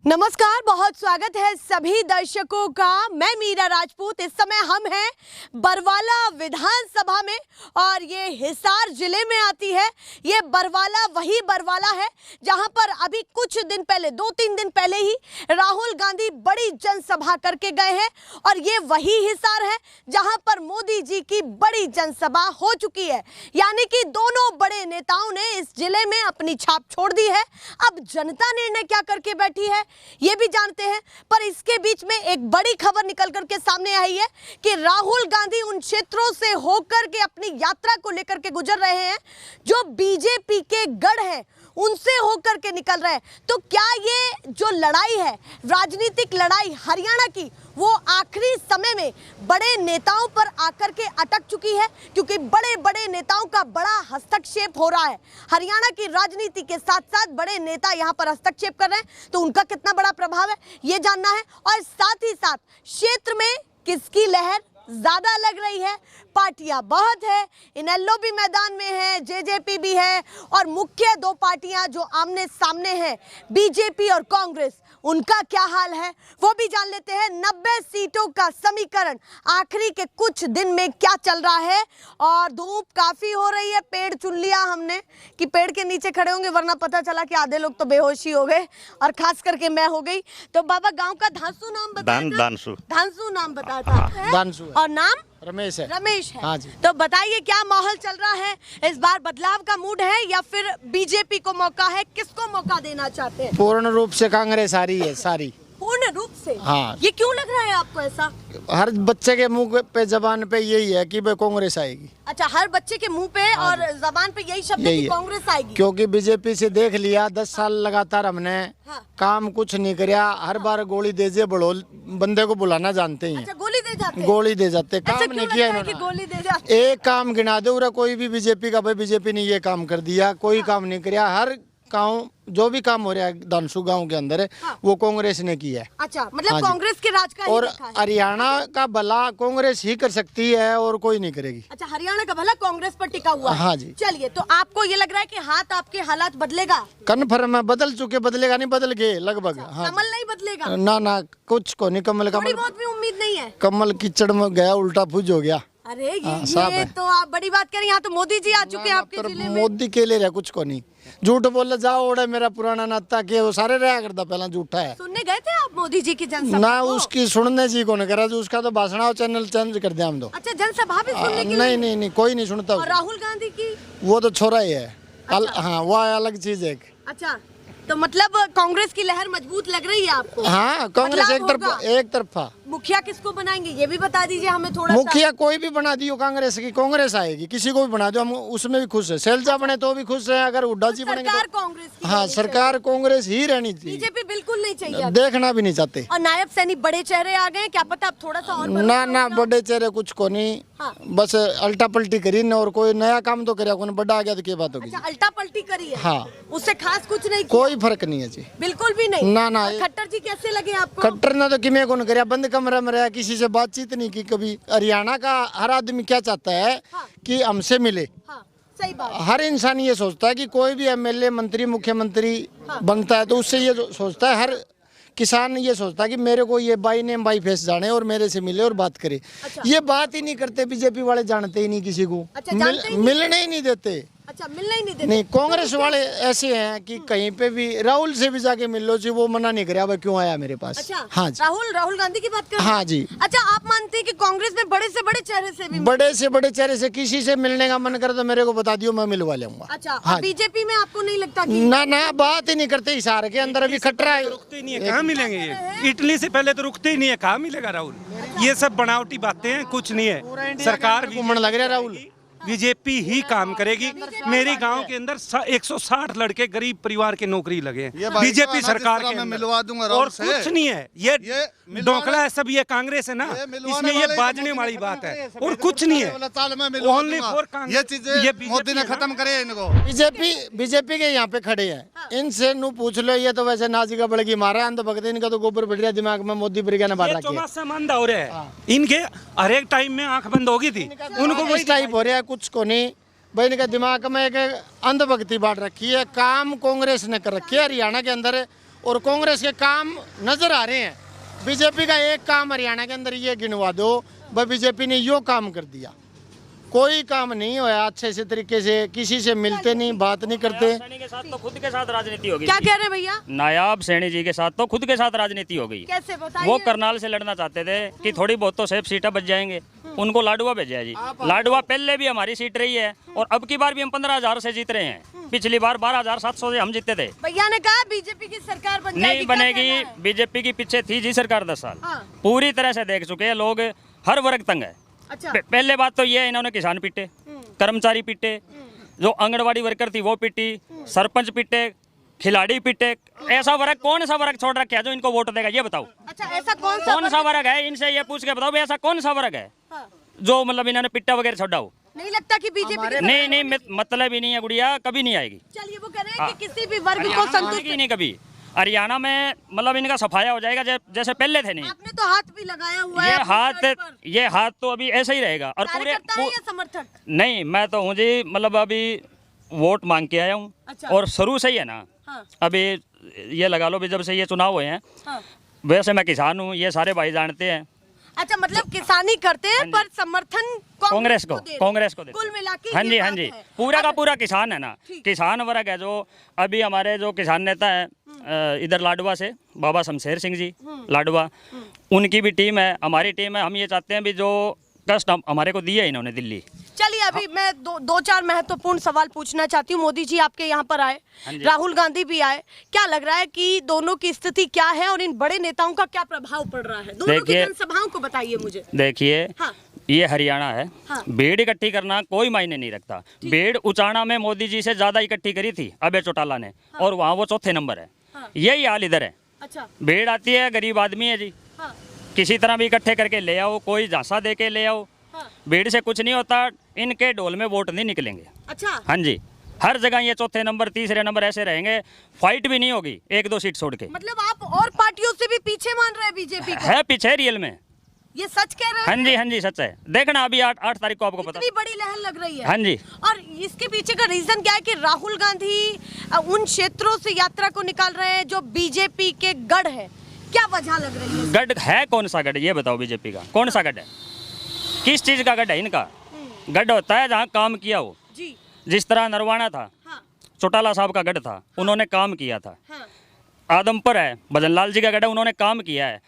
नमस्कार, बहुत स्वागत है सभी दर्शकों का। मैं मीरा राजपूत। इस समय हम हैं बरवाला विधानसभा में और ये हिसार जिले में आती है। ये बरवाला वही बरवाला है जहां पर अभी कुछ दिन पहले, 2-3 दिन पहले ही राहुल गांधी बड़ी जनसभा करके गए हैं और ये वही हिसार है जहां पर मोदी जी की बड़ी जनसभा हो चुकी है। यानी कि दोनों बड़े नेताओं ने इस जिले में अपनी छाप छोड़ दी है। अब जनता निर्णय क्या करके बैठी है ये भी जानते हैं, पर इसके बीच में एक बड़ी खबर निकल करके सामने आई है कि राहुल गांधी उन क्षेत्रों से होकर के अपनी यात्रा को लेकर के गुजर रहे हैं जो बीजेपी के गढ़ हैं, उनसे होकर के निकल रहे हैं। तो क्या ये जो लड़ाई है, राजनीतिक लड़ाई हरियाणा की, वो आखिरी समय में बड़े नेताओं पर आकर के अटक चुकी है? क्योंकि बड़े बड़े नेताओं का बड़ा हस्तक्षेप हो रहा है हरियाणा की राजनीति के साथ साथ बड़े नेता यहां पर हस्तक्षेप कर रहे हैं, तो उनका कितना बड़ा प्रभाव है ये जानना है। और साथ ही साथ क्षेत्र में किसकी लहर ज्यादा लग रही है, पार्टियां बहुत है, इनेलो भी मैदान में है, जेजेपी भी है और मुख्य दो पार्टियां जो आमने सामने हैं बीजेपी और कांग्रेस, उनका क्या हाल है वो भी जान लेते हैं। 90 सीटों का समीकरण आखिरी के कुछ दिन में क्या चल रहा है और धूप काफी हो रही है। पेड़ चुन लिया हमने कि पेड़ के नीचे खड़े होंगे, वरना पता चला कि आधे लोग तो बेहोशी हो गए और खास करके मैं हो गई। तो बाबा गांव का धांसू नाम बताया था? धांसू नाम बताया था। धांसू और नाम रमेश है। रमेश है। हाँ जी। तो बताइए क्या माहौल चल रहा है इस बार? बदलाव का मूड है या फिर बीजेपी को मौका है? किसको मौका देना चाहते हैं? पूर्ण रूप से कांग्रेस आ रही है, सारी पूर्ण रूप से। हाँ। ये क्यों लग रहा है आपको ऐसा? हर बच्चे के मुंह पे जबान पे यही है कि भाई कांग्रेस आएगी। अच्छा, हर बच्चे के मुंह पे और जबान पे यही शब्द है कि कांग्रेस आएगी। क्योंकि बीजेपी से देख लिया 10 साल लगातार हमने काम कुछ नहीं किया। हर बार गोली दे जे बड़ोल बंदे को बुलाना जानते ही। अच्छा, गोली दे जाते हैं? गोली दे जाते, काम नहीं किया इन्होंने। गोली दे जाते। एक काम गिना दे उरा कोई भी बीजेपी का, भाई बीजेपी ने ये काम कर दिया, कोई काम नहीं किया। हर गाँव जो भी काम हो रहा है धांसू गांव के अंदर वो कांग्रेस ने किया है। अच्छा, मतलब कांग्रेस के राज का और हरियाणा का भला कांग्रेस ही कर सकती है और कोई नहीं करेगी। अच्छा, हरियाणा का भला कांग्रेस पर टिका हुआ है। हाँ जी। चलिए, तो आपको ये लग रहा है कि हाथ आपके हालात बदलेगा? कन्फर्म है, बदल चुके, बदलेगा नहीं, बदल गए लगभग। हाँ, कमल नहीं बदलेगा? ना कुछ को नहीं। कमल थोड़ी बहुत भी उम्मीद नहीं है? कमल कीचड़ में गया, उल्टा फुज हो गया। अरे ये तो आप बड़ी बात करें। यहाँ तो मोदी जी आ चुके हैं आपके जिले में। मोदी के लिए कुछ को नहीं, झूठ बोले जाओ। ओड़े मेरा पुराना नाता के वो सारे रहा करता, पहला झूठा है। सुनने गए थे आप मोदी जी की जनसभा? ना उसकी सुनने जी को नहीं करा, जो उसका तो भाषण चैनल चेंज कर दिया हम तो। अच्छा, जनसभा भी सुनने की? नहीं कोई नहीं सुनता। और राहुल गांधी की? वो तो छोरा ही है। हाँ, वो अलग चीज है। अच्छा, तो मतलब कांग्रेस की लहर मजबूत लग रही है आपको? हाँ, कांग्रेस एक तरफा। मुखिया किसको बनाएंगे ये भी बता दीजिए हमें थोड़ा। मुखिया कोई भी बना दियो कांग्रेस की, कांग्रेस आएगी। किसी को भी बना दो, हम उसमें भी खुश है। शैलजा बने तो भी खुश है, अगर हुड्डा जी बनेंगे सरकार कांग्रेस की। हाँ, सरकार कांग्रेस ही रहनी चाहिए। बीजेपी बिल्कुल नहीं चाहिए, देखना भी नहीं चाहते। और नायब सैनी बड़े चेहरे आ गए, क्या पता अब थोड़ा सा और? ना बड़े चेहरे कुछ को नहीं। बस अल्टा पलटी करी न, और कोई नया काम तो करे, बड़ा आ गया तो क्या बात होगी? अल्टा पलटी करी है? हाँ, उससे खास कुछ नहीं, कोई फर्क नहीं है जी, बिल्कुल भी नहीं। ना खट्टर जी कैसे लगे आपको? खट्टर ने तो किमें कौन करे, बंद कमरे में रहा, किसी से बातचीत नहीं की कभी। हरियाणा का हर आदमी क्या चाहता है कि हमसे मिले। सही बात। हर इंसान ये सोचता है कि कोई भी एमएलए, मंत्री, मुख्यमंत्री बनता है तो उससे ये सोचता है, हर किसान ये सोचता है कि मेरे को ये बाई नेम बाई फेस जाने और मेरे से मिले और बात करे। अच्छा। ये बात ही नहीं करते बीजेपी वाले, जानते ही नहीं किसी को। अच्छा, मिलने ही नहीं देते। अच्छा, मिलना ही नहीं देते। नहीं, कांग्रेस वाले ऐसे हैं कि कहीं पे भी राहुल से भी जाके मिल लो जी, वो मना नहीं करे, अब क्यों आया मेरे पास। अच्छा, हाँ जी। राहुल गांधी की बात कर? हाँ जी। अच्छा, आप मानते हैं कि कांग्रेस में बड़े से बड़े चेहरे से भी, बड़े चेहरे से किसी से मिलने का मन करे तो मेरे को बता दियो, मैं मिलवा लूंगा। अच्छा, हाँ। बीजेपी में आपको नहीं लगता कि? ना बात ही नहीं करते, इशारे के अंदर अभी खतरा है। रुकते ही नहीं है, कहाँ मिलेंगे ये? इटली से पहले तो रुकते ही नहीं है, कहाँ मिलेगा राहुल? ये सब बनावटी बातें हैं, कुछ नहीं है। सरकार घूमने लग रहा है राहुल। बीजेपी ही काम करेगी। मेरे गांव के अंदर 160 लड़के गरीब परिवार के नौकरी लगे हैं बीजेपी सरकार के अंदर। मिलवा दूंगा और कुछ नहीं है, ये डोकला है सब, ये कांग्रेस है ना, इसमें ये बाजने वाली बात है और कुछ नहीं है। ओनली फॉर ये चीजें मोदी ने खत्म करे इनको। बीजेपी के यहाँ पे खड़े हैं, इनसे नू पूछ लो, ये तो वैसे नाजी का बड़गी मारा है, भगत इनका तो गोबर बढ़ रहा दिमाग में, मोदी ब्रिगेड ने बांट रखी है। मंद हो रहे हैं इनके, हर एक टाइम में आंख बंद होगी थी, उनको इस टाइप हो रहा है, कुछ को नहीं। भाई इनके दिमाग में एक अंधभक्ति बांट रखी है। काम कांग्रेस ने कर रखी है हरियाणा के अंदर, और कांग्रेस के काम नजर आ रहे हैं। बीजेपी का एक काम हरियाणा के अंदर ये गिनवा दो, वह बीजेपी ने यो काम कर दिया। कोई काम नहीं होया अच्छे से तरीके से, किसी से मिलते नहीं, बात नहीं करते। सैनी के साथ तो खुद के साथ राजनीति होगी। क्या कह रहे हैं भैया? नायाब सैनी जी के साथ तो खुद के साथ राजनीति हो गई। कैसे बताइए? वो करनाल से लड़ना चाहते थे कि थोड़ी बहुत तो सेफ सीटें बच जाएंगे, उनको लाडुआ भेजा है जी। लाडुआ पहले भी हमारी सीट रही है और अब की बार भी हम 15,000 से जीत रहे हैं। पिछली बार 12,700 से हम जीते थे। भैया ने कहा बीजेपी की सरकार बन जाएगी, नहीं क्या बनेगी। कहना है? बीजेपी की पीछे थी जी सरकार 10 साल, हाँ। पूरी तरह से देख चुके हैं लोग, हर वर्ग तंग है। अच्छा। पहले बात तो ये है, इन्होंने किसान पीटे, कर्मचारी पीटे, जो आंगनवाड़ी वर्कर थी वो पीटी, सरपंच पीटे, खिलाड़ी पीटे। ऐसा वर्ग कौन सा वर्ग छोड़ रखा है जो इनको वोट देगा, ये बताओ। अच्छा, ऐसा कौन सा वर्ग है? इनसे ये पूछ के बताओ भाई, ऐसा कौन सा वर्ग है हाँ। जो मतलब इन्होंने पिट्टा वगैरह छोड़ा हो? नहीं लगता कि बीजेपी नहीं, मतलब ही नहीं है गुड़िया, कभी नहीं आएगी। चलिए, वो कह रहे हैं कि किसी भी वर्ग को हरियाणा में संतुष्ट आएगी नहीं कभी। हरियाणा में मतलब इनका सफाया हो जाएगा जैसे पहले थे। नहीं, आपने तो हाथ भी लगाया हुआ है ये अपनी शर्ट पर। ये हाथ तो अभी ऐसे ही रहेगा। और पूरे कार्यकर्ता है या समर्थक? नहीं, मैं तो हूँ जी, मतलब अभी वोट मांग के आया हूँ। अच्छा। और शुरू से ही है ना, हाँ। अभी ये लगा लो भी जब से ये चुनाव हुए हैं, हाँ। वैसे मैं किसान हूँ, ये सारे भाई जानते हैं। अच्छा, मतलब किसानी करते हैं पर समर्थन कांग्रेस को दे रहे हैं। कांग्रेस को देते कुल हैं। मिला के हाँ ये जी, बात हाँ जी, है। पूरा का अच्छा, पूरा किसान है ना, ठीक। किसान वर्ग है। जो अभी हमारे जो किसान नेता है इधर लाडवा से बाबा शमशेर सिंह जी लाडवा, उनकी भी टीम है, हमारी टीम है। हम ये चाहते हैं भी जो कष्ट हमारे को दिए इन्होंने दिल्ली। चलिए, अभी मैं दो चार महत्वपूर्ण सवाल पूछना चाहती हूँ। मोदी जी आपके यहाँ पर आए, हाँ जी। राहुल गांधी भी आए, क्या लग रहा है कि दोनों की स्थिति क्या है और इन बड़े नेताओं का क्या प्रभाव पड़ रहा है? दोनों की देखिए- जनसभाओं को बताइए मुझे। देखिए, हाँ। ये हरियाणा है, हाँ। भीड़ इकट्ठी करना कोई मायने नहीं रखता। भीड़ उचाना में मोदी जी से ज्यादा इकट्ठी करी थी अभय चौटाला ने, और वहाँ वो चौथे नंबर है। हाँ। यही हाल इधर है। अच्छा। भीड़ आती है, गरीब आदमी है जी, हाँ। किसी तरह भी इकट्ठे करके ले आओ, कोई झांसा दे के ले आओ। हाँ। भीड़ से कुछ नहीं होता, इनके ढोल में वोट नहीं निकलेंगे। अच्छा। हाँ जी, हर जगह ये चौथे नंबर तीसरे नंबर ऐसे रहेंगे, फाइट भी नहीं होगी 1-2 सीट छोड़ के। मतलब आप और पार्टियों से भी पीछे मान रहे हैं बीजेपी को? है पीछे रियल में। ये सच कह रहे हैं? हाँ जी, हाँ जी, सच है। देखना अभी 8 तारीख को आपको पता। इतनी बड़ी लहर लग रही है। हाँ जी। और इसके पीछे का रीजन क्या है कि राहुल गांधी उन क्षेत्रों से यात्रा को निकाल रहे हैं जो बीजेपी के गढ़ है? क्या वजह लग रही है? गढ़ है कौन सा गढ़, ये बताओ। बीजेपी का कौन सा गढ़ है? किस चीज का गढ़ है इनका? गढ़ होता है जहाँ काम किया हो। जी। जिस तरह नरवाना था, हाँ। चौटाला साहब का गढ़ था, उन्होंने काम किया था। हाँ। आदमपुर है, भजनलाल जी का गढ़ है, उन्होंने काम किया है।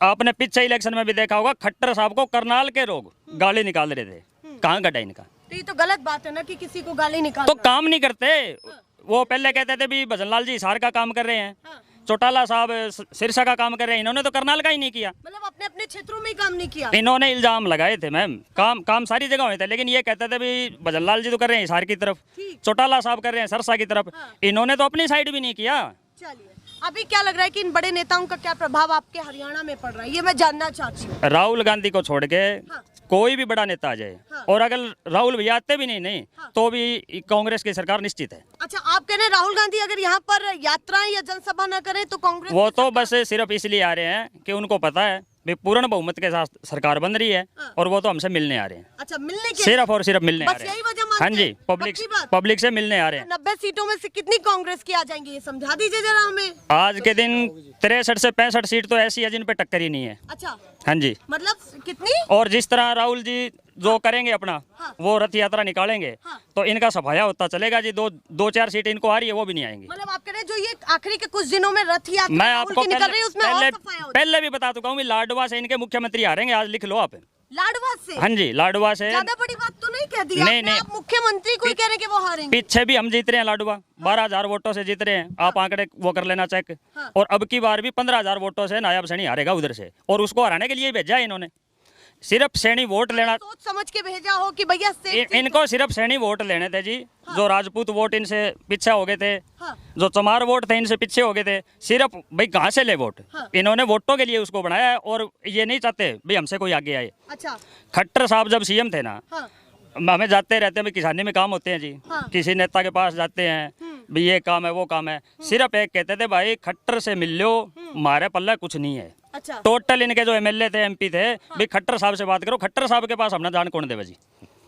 आपने पिछले इलेक्शन में भी देखा होगा, खट्टर साहब को करनाल के लोग गाली निकाल रहे थे। कहाँ गढ़ है इनका? तो ये तो गलत बात है ना कि किसी को गाली निकाल। तो काम नहीं करते। वो पहले कहते थे भी भजनलाल जी हिसार का काम कर रहे हैं, हाँ। चौटाला साहब सिरसा का काम कर रहे हैं, इन्होंने तो करनाल का ही नहीं किया। मतलब अपने अपने क्षेत्रों में ही काम नहीं किया। इन्होंने इल्जाम लगाए थे मैम, काम सारी जगह हुए थे, लेकिन ये कहते थे भी भजनलाल जी तो कर रहे हैं हिसार की तरफ, ठीक। चौटाला साहब कर रहे हैं सरसा की तरफ। हाँ। इन्होंने तो अपनी साइड भी नहीं किया। चलिए, अभी क्या लग रहा है कि इन बड़े नेताओं का क्या प्रभाव आपके हरियाणा में पड़ रहा है, ये मैं जानना चाहती हूँ। राहुल गांधी को छोड़ के हाँ। कोई भी बड़ा नेता आ जाए, हाँ। और अगर राहुल भैया आते भी नहीं हाँ। तो भी कांग्रेस की सरकार निश्चित है। अच्छा, आप कह रहे हैं राहुल गांधी अगर यहाँ पर यात्राएं या जनसभा न करें तो कांग्रेस वो तो बस सिर्फ इसलिए आ रहे हैं कि उनको पता है भी पूर्ण बहुमत के साथ सरकार बन रही है, हाँ। और वो तो हमसे मिलने आ रहे हैं। अच्छा, मिलने के सिर्फ और सिर्फ मिलने आ बस रहे यही हैं। वजह मानते हाँ जी, हैं? पब्लिक पक्की बात? पब्लिक से मिलने आ रहे हैं। 90 सीटों में से कितनी कांग्रेस की आ जाएंगी, ये समझा दीजिए जरा हमें। आज के दिन 63 से 65 सीट तो ऐसी है जिन पे टक्कर ही नहीं है। अच्छा, हाँ जी। मतलब कितनी? और जिस तरह राहुल जी जो करेंगे अपना, हाँ। वो रथ यात्रा निकालेंगे, हाँ। तो इनका सफाया होता चलेगा जी। 2-4 सीट इनको आ रही है, वो भी नहीं आएंगी। मतलब आप कह रहे हैं जो ये आखिरी के कुछ दिनों में रथ यात्रा मैं राहुल आपको की निकल रही है उसमें और सफाया होता पहले भी बता चुका हूँ, लाडवा से इनके मुख्यमंत्री आ रहे हैं, आज लिख लो आप। है। लाडवा से? हाँ जी, लाडवा से। ज्यादा बड़ी बात तो नहीं कह दी नहीं, आपने, नहीं। आप मुख्यमंत्री को ही कह रहे हैं कि वो हारेंगे। पीछे भी हम जीत रहे हैं लाडवा, 12,000 वोटों से जीत रहे हैं। आप आंकड़े वो कर लेना चेक। हाँ। और अब की बार भी 15,000 वोटों से नायाब सैनी हारेगा उधर से, और उसको हराने के लिए ही भेजा है इन्होंने। सिर्फ सैनी वोट लेना, सोच समझ के भेजा हो कि भैया इनको सिर्फ सैनी वोट लेने थे जी। जो राजपूत वोट इनसे पीछे हो गए थे, हाँ। जो चमार वोट थे इनसे पीछे हो गए थे, सिर्फ भाई कहाँ से ले वोट। हाँ। इन्होंने वोटों के लिए उसको बनाया है, और ये नहीं चाहते भाई हमसे कोई आगे आए। अच्छा। खट्टर साहब जब सीएम थे ना, हाँ। हमें जाते रहते हैं, भाई किसानी में काम होते हैं जी। हाँ। किसी नेता के पास जाते हैं, भाई ये काम है वो काम है, सिर्फ एक कहते थे भाई खट्टर से मिल लो, हमारे पल्ले कुछ नहीं है। अच्छा। टोटल इनके जो एमएलए थे एमपी थे, भाई खट्टर साहब से बात करो, खट्टर साहब के पास अपना जान कौन देवे जी।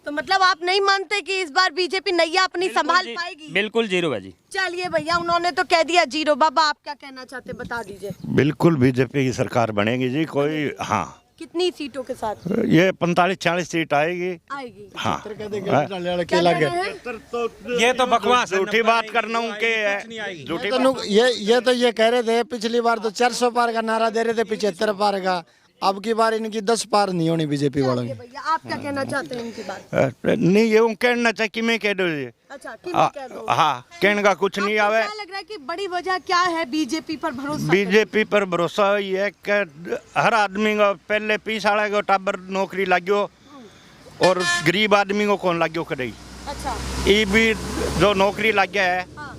तो मतलब आप नहीं मानते कि इस बार बीजेपी नैया अपनी संभाल पाएगी? बिल्कुल जीरो है जी। चलिए भैया, उन्होंने तो कह दिया जीरो। बाबा आप क्या कहना चाहते, बता दीजिए। बिल्कुल बीजेपी की सरकार बनेगी जी। कोई हाँ, कितनी सीटों के साथ ये 45-40 सीट आएगी। आएगी? हाँ, क्या कह रहे हैं? ये तो बकवास है, झूठी बात करना उनके है, झूठी बात। ये कह रहे थे पिछली बार तो 400 पार का नारा दे रहे थे, 75 पार का। अब की बार इनकी 10 पार नहीं होनी बीजेपी वालों की। भैया आप क्या कहना चाहते हैं इनकी बात? नहीं, ये उन कहना चाहिए कि मैं कह दो जी। अच्छा, कि मैं कह दूं? हाँ, कहने का कुछ नहीं आपको आवे। क्या लग रहा है कि बड़ी वजह क्या है बीजेपी पर भरोसा? बीजेपी पर भरोसा ये कि हर आदमी को पहले 20 साल को टाबर नौकरी लाग्यो और गरीब आदमी को कौन लाग्यो करेगी। अच्छा, ये भी जो नौकरी लग गया है हाँ।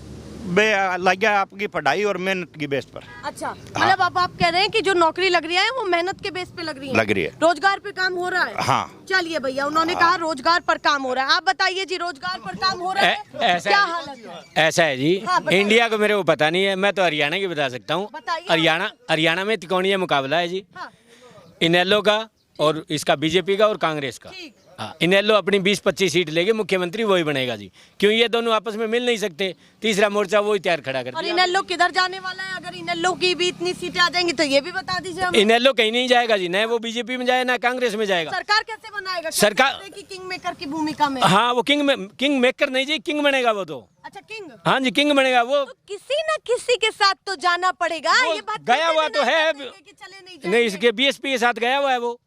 बे लग गया आपकी पढ़ाई और मेहनत की बेस पर। अच्छा, मतलब अब आप कह रहे हैं कि जो नौकरी लग रही है वो मेहनत के बेस पे लग रही है? लग रही है। रोजगार पे काम हो रहा है? हाँ। चलिए भैया, उन्होंने कहा रोजगार पर काम हो रहा है। आप बताइए जी, रोजगार पर काम हो रहा है? ऐसा क्या है। हालत है? ऐसा है जी। हाँ, बताइए। इंडिया को मेरे को पता नहीं है, मैं तो हरियाणा की बता सकता हूँ। बताइए। हरियाणा में त्रिकोणीय मुकाबला है जी। हाँ। इनेलो का और इसका बीजेपी का और कांग्रेस का। ठीक। हाँ, इनेलो अपनी 20-25 सीट लेके मुख्यमंत्री वही बनेगा जी, क्यों ये दोनों आपस में मिल नहीं सकते। तीसरा मोर्चा वही तैयार खड़ा कर और दिया। इनेलो किधर जाने वाला है? अगर इनेलो की भी इतनी सीटें आ जाएंगी तो ये भी बता दीजिए हमें। इनेलो कहीं नहीं जाएगा जी, न वो बीजेपी में जाए ना कांग्रेस में जाएगा। सरकार कैसे बनाएगा? सरकार- की किंग मेकर की भूमिका में। हाँ, वो किंग मेकर नहीं जी, किंग बनेगा वो तो। अच्छा, किंग। हाँ जी, किंग बनेगा वो। तो किसी न किसी के साथ तो जाना पड़ेगा। वो ये बात गया हुआ कहते तो नहीं है। ना कि चले नहीं नहीं, जाएंगे। इसके बीएसपी के साथ गया हुआ है वो।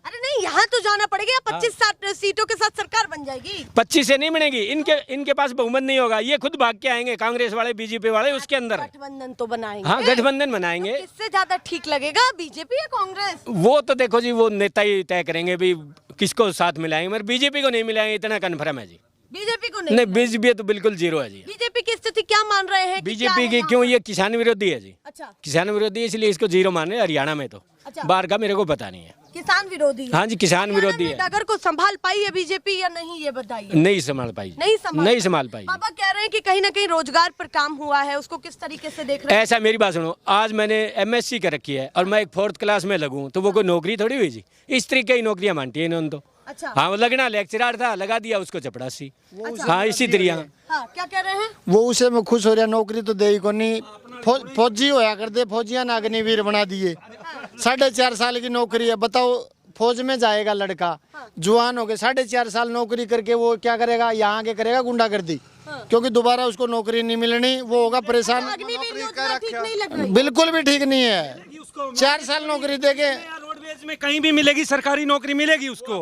अरे नहीं, यहाँ तो जाना पड़ेगा। 25 सीटों के साथ सरकार बन जाएगी। 25 से नहीं बनेगी, इनके पास बहुमत नहीं होगा। ये खुद भाग के आएंगे, कांग्रेस वाले बीजेपी वाले उसके अंदर। गठबंधन तो बनाएंगे। हाँ, गठबंधन बनाएंगे। तो किससे ज्यादा ठीक लगेगा, बीजेपी या कांग्रेस? वो तो देखो जी, वो नेता ही तय करेंगे भी किसको साथ मिलाएंगे, मगर बीजेपी को नहीं मिलाएंगे, इतना कन्फर्म है जी। बीजेपी को नहीं? नहीं, बीजेपी तो बिल्कुल जीरो है जी। बीजेपी की स्थिति क्या मान रहे हैं? कि क्या बीजेपी है की यहाँ क्यों, पर? ये किसान विरोधी है जी। अच्छा, किसान विरोधी है, इसलिए इसको जीरो मान रहे हैं हरियाणा में तो। अच्छा। बाहर का मेरे को पता नहीं है। किसान विरोधी है। हाँ जी, किसान विरोधी है। नगर को संभाल पाई है बीजेपी या नहीं, ये बताइए। नहीं संभाल पाई, नहीं संभाल पाई। पापा कह रहे हैं कि कहीं ना कहीं रोजगार पर काम हुआ है, उसको किस तरीके से देख रहे हैं? ऐसा, मेरी बात सुनो, आज मैंने MSc कर रखी है और मैं एक 4th क्लास में लगूं तो वो कोई नौकरी थोड़ी हुई जी। इस तरीके की नौकरियां मानती है इन्होंने तो। अच्छा। हाँ, वो लगना लेक्चरर था, लगा दिया उसको चपड़ासी। हाँ, इसी तरीका। हाँ, क्या कह रहे हैं? वो उसे में खुश हो रहा, नौकरी तो दे ही को नहीं। फौजी होया करते, फौजियां ने अग्निवीर बना दिए। 4.5 साल की नौकरी है, बताओ। फौज में जाएगा लड़का, जवान हो गए, 4.5 साल नौकरी करके वो क्या करेगा? यहाँ आके करेगा गुंडागर्दी, क्योंकि दोबारा उसको नौकरी नहीं मिलनी, वो होगा परेशान। अग्निवीर योजना ठीक नहीं लग रही? बिल्कुल भी ठीक नहीं है। 4 साल नौकरी देके रोडवेज में कहीं भी मिलेगी, सरकारी नौकरी मिलेगी उसको।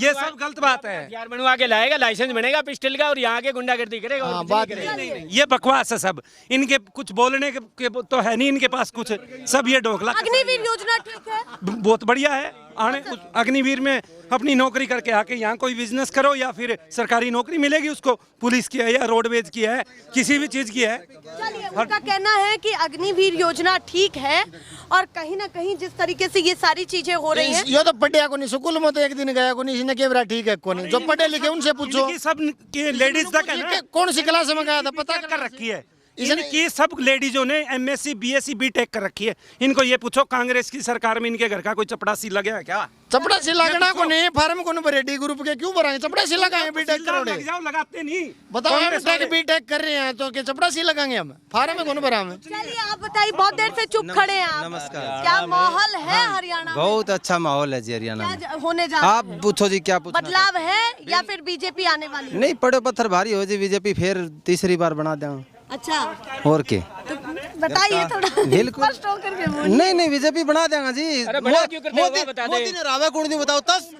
ये सब गलत बात है। यार बनवा के लाएगा, लाइसेंस बनेगा पिस्टल का और यहाँ के गुंडागर्दी करेगा। हाँ, और बात कुछ नहीं करेगा। ये बकवास है सब। इनके कुछ बोलने के तो है नहीं इनके पास कुछ, सब ये ढोकला। अग्निवीर योजना ठीक है? बहुत बढ़िया है। आने अग्निवीर में अपनी नौकरी करके आके यहाँ कोई बिजनेस करो या फिर सरकारी नौकरी मिलेगी उसको, पुलिस की है या रोडवेज की है, किसी भी चीज की है। चलिए, उनका कहना है कि अग्निवीर योजना ठीक है और कहीं ना कहीं जिस तरीके से ये सारी चीजें हो रही हैं। यो तो पढ़िया को नहीं, स्कूल में तो एक दिन गया को नहीं, इसने केवरा ठीक है को नहीं। जो पढ़े लिखे उनसे पूछो। इनकी सब की लेडीज तक है ना, कौन सी क्लास में गया था पता कर रखी है। इनकी सब लेडीजों ने MSc BSc BTech कर रखी है। इनको ये पूछो, कांग्रेस की सरकार में इनके घर का कोई चपड़ासी लगा है क्या? चपड़ा सी लगना को नहीं, फार्म को नहीं भरे, डी ग्रुप के क्यों भराएंगे? चपड़ा सी लगाएंगे, बीटेक करोड़े। लग जाओ, लगाते नहीं। बताओ, हम बीटेक कर रहे हैं तो क्या चपड़ा सी लगाएंगे हम? फार्म में कौन भरा हमें? चलिए, आप बताइए, बहुत देर से चुप खड़े हैं आप। नमस्कार। क्या माहौल है हरियाणा में? बहुत अच्छा माहौल है जी हरियाणा में। क्या होने जा रहा है? आप पूछो जी, क्या पूछना बदलाव है या फिर बीजेपी आने वाली है? नहीं, पड़ो पत्थर भारी हो जी, बीजेपी फिर तीसरी बार बना दें। अच्छा, और के तो बताइए थोड़ा बिल्कुल। स्पष्ट होकर के बोलिए। नहीं, बीजेपी बना देगा जी। अरे बना क्यों करते हो, वो बता दे। मोदी ने रावे कौन नहीं बताओ, तस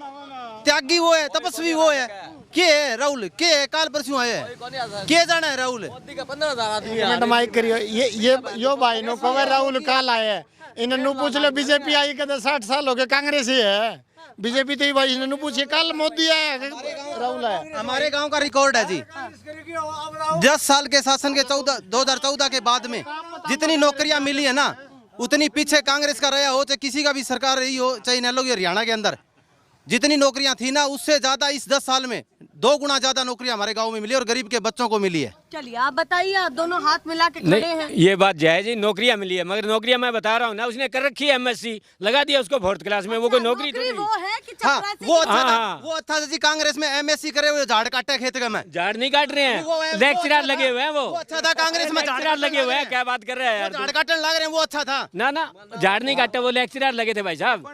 त्यागी वो है, तपस्वी वो है। के है राहुल? के है? काल परसों आए हैं। के जाना है राहुल? मिनट माइक करियो। ये यो भाई नो कवर राहुल काल आए है, इन्हें पूछ लो। बीजेपी आई कदे 60 साल हो गए, कांग्रेस ही है। बीजेपी तो ही भाई इन्हें पूछिए, कल मोदी आया, राहुल आया। हमारे गांव का रिकॉर्ड है जी, 10 साल के शासन के 2014 के बाद में जितनी नौकरियां मिली है ना, उतनी पीछे कांग्रेस का रहा हो, चाहे किसी का भी सरकार रही हो, चाहे इनेलो की हरियाणा के अंदर जितनी नौकरियां थी ना, उससे ज्यादा इस 10 साल में 2 गुना ज्यादा नौकरियां हमारे गांव में मिली और गरीब के बच्चों को मिली है। चलिए आप बताइए, आप दोनों हाथ मिला के खड़े हैं। नहीं, ये बात जायज है, नौकरियां मिली है, मगर नौकरियां मैं बता रहा हूँ ना, उसने कर रखी है MSc, लगा दिया उसको 4th क्लास में, वो कोई नौकरी थोड़ी वो है कि हाँ चपरासी वो अच्छा था, हाँ। वो अच्छा था जी। कांग्रेस में MSc करे हुए झाड़ काटा खेत का। मैं झाड़ नहीं काट रहे हैं, लेक्चरर लगे हुए हैं वो अच्छा था। कांग्रेस में लेक्चरर लगे हुए हैं, क्या बात कर रहे हैं यार झाड़ काटने लग रहे हैं, वो अच्छा था ना ना, झाड़ नहीं काटा, वो लेक्चरर लगे थे भाई साहब।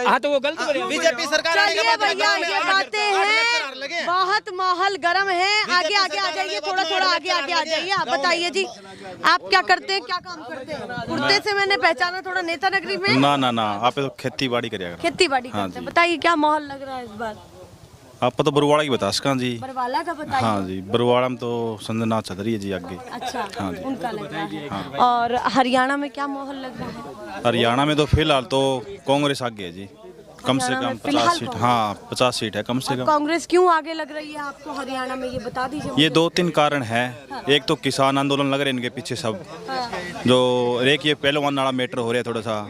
हाँ तो वो गलत बोले। बीजेपी सरकार आने के चलिए बाद भैया, ये बातें हैं, बहुत माहौल गर्म है। आगे आगे आ जाइए, थोड़ा थोड़ा आगे आगे आ जाइए। आप बताइए जी, आप क्या करते हैं, क्या काम करते हैं? कुर्ते से मैंने पहचाना थोड़ा नेता नगरी में। ना ना ना, आप तो खेती बाड़ी करेगा। खेती बाड़ी करते हैं। बताइए क्या माहौल लग रहा है इस बार? आप तो बरुवाड़ा की बता सका जी। बरवाला का बताइए। हाँ जी, बरुवाड़ा में तो संजना चल रही है जी आगे। अच्छा, हाँ जी। उनका लग रहा है। और हरियाणा में क्या माहौल लग रहा है? हरियाणा में तो फिलहाल तो कांग्रेस आगे है जी, कम से हरियाणा कम में 50 फिलहाल सीट। कांग्रेस। हाँ 50 सीट है कम से कम। कांग्रेस क्यों आगे लग रही है आपको हरियाणा में, ये बता दीजिए ये मुझे। 2-3 कारण है। एक तो किसान आंदोलन लग रहे हैं इनके पीछे सब, जो एक ये पहलवान नाला मैटर हो रहा है थोड़ा सा,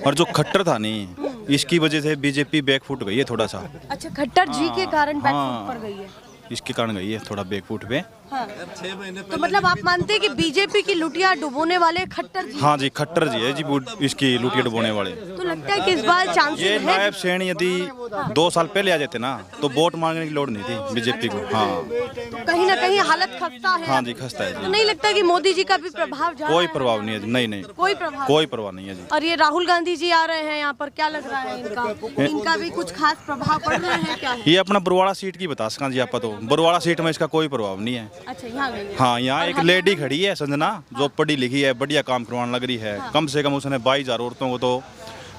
और जो खट्टर था नहीं, इसकी वजह से बीजेपी बैकफुट गई है थोड़ा सा। अच्छा, खट्टर जी के कारण बैकफुट हाँ। पर गई है। इसके कारण गई है थोड़ा बैकफुट पे। हाँ। तो मतलब आप मानते हैं कि बीजेपी की लुटिया डुबोने वाले खट्टर जी? हाँ जी, खट्टर जी है जी इसकी लुटिया डुबोने वाले। तो लगता है कि इस बार ये चांसेस है। नायब सेन यदि 2 साल पहले आ जाते ना, तो वोट मांगने की लोड़ नहीं थी बीजेपी को। हाँ तो कहीं ना कहीं हालत खस्ता है। हाँ जी, खस्ता है तो जी। नहीं लगता कि मोदी जी का भी प्रभाव जा कोई रहा है? प्रभाव नहीं है जी, नहीं नहीं, कोई प्रभाव कोई प्रभाव नहीं है जी। और ये राहुल गांधी जी आ रहे हैं यहाँ पर, क्या लग रहा है इनका भी कुछ खास प्रभाव पड़ रहा है क्या? ये अपना बरुवाड़ा सीट की बता सका जी आप तो। बरुवाड़ा सीट में इसका कोई प्रभाव नहीं है। अच्छा, यहाँ गई है। हाँ, यहाँ एक लेडी खड़ी है संजना, जो पढ़ी लिखी है, बढ़िया काम करवाने लग रही है। कम से कम उसने 22,000 औरतों को तो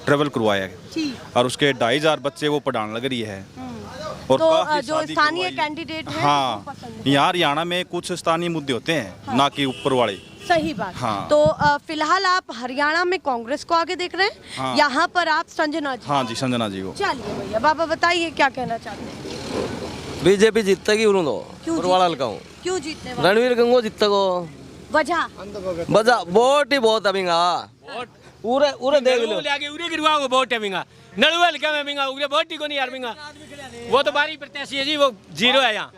ट्रेवल करवाया है, ठीक। और उसके 2,500 बच्चे वो पढ़ाने लग रही है। और तो काफी जो शादी स्थानीय करवाई। कैंडिडेट है हाँ, यहाँ हरियाणा में कुछ स्थानीय मुद्दे होते हैं, ना कि ऊपर वाले। सही बात। हाँ। तो फिलहाल आप हरियाणा में कांग्रेस को आगे देख रहे हैं। हाँ। यहाँ पर आप संजना जी। हाँ जी, संजना जी को। चलिए भैया, बाबा बताइए क्या कहना चाहते हैं? बीजेपी जीतेगी उन्होंने क्यों बरवाड़ा लगाऊं क्यों जीतने वाले? रणवीर गंगो जीतेगो वजह? बजा वोट ही बहुत अभिंगा उरे उरे देख लो आगे उरे गिरवा वो वोट है बिंगा, नलुअल क्या में बिंगा, उरे वोट ही को नहीं यार बिंगा, वो तो बारी प्रत्याशी है जी, वो 0 है यहाँ।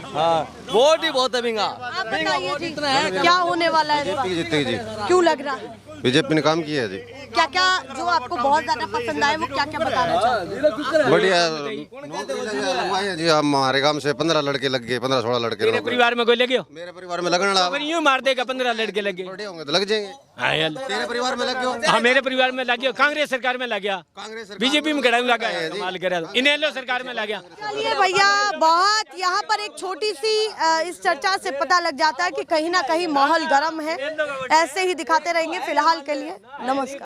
हाँ वोट ही बहुत अभिंगा। आप बताइए जी, क्या होने वाला है इस बार? जीतेगी जी। क्यों लग रहा है? बीजेपी ने काम किया है जी, क्या क्या जो आपको बहुत ज्यादा पसंद आए, वो क्या क्या बताना चाहते हैं? बढ़िया नौकरी लगवाई है जी। हमारे गांव से 15 लड़के लग गए, 15-16 लड़के। तेरे परिवार में कोई लगे हो? मेरे परिवार में लगने वाला अगर यूं मार देगा 15 लड़के लगे, बड़े होंगे तो लग जाएंगे। हाँ यार, तेरे परिवार में लग गए? हाँ मेरे परिवार में लग गया, कांग्रेस सरकार में लग गया, कांग्रेस सरकार बीजेपी में खड़ा लगा, कमाल करे, इनेलो सरकार में लग गया। चलिए भैया, बहुत यहाँ पर एक छोटी सी इस चर्चा से पता लग जाता है कि कहीं ना कहीं माहौल गर्म है। ऐसे ही दिखाते रहेंगे फिलहाल के लिए। नमस्कार।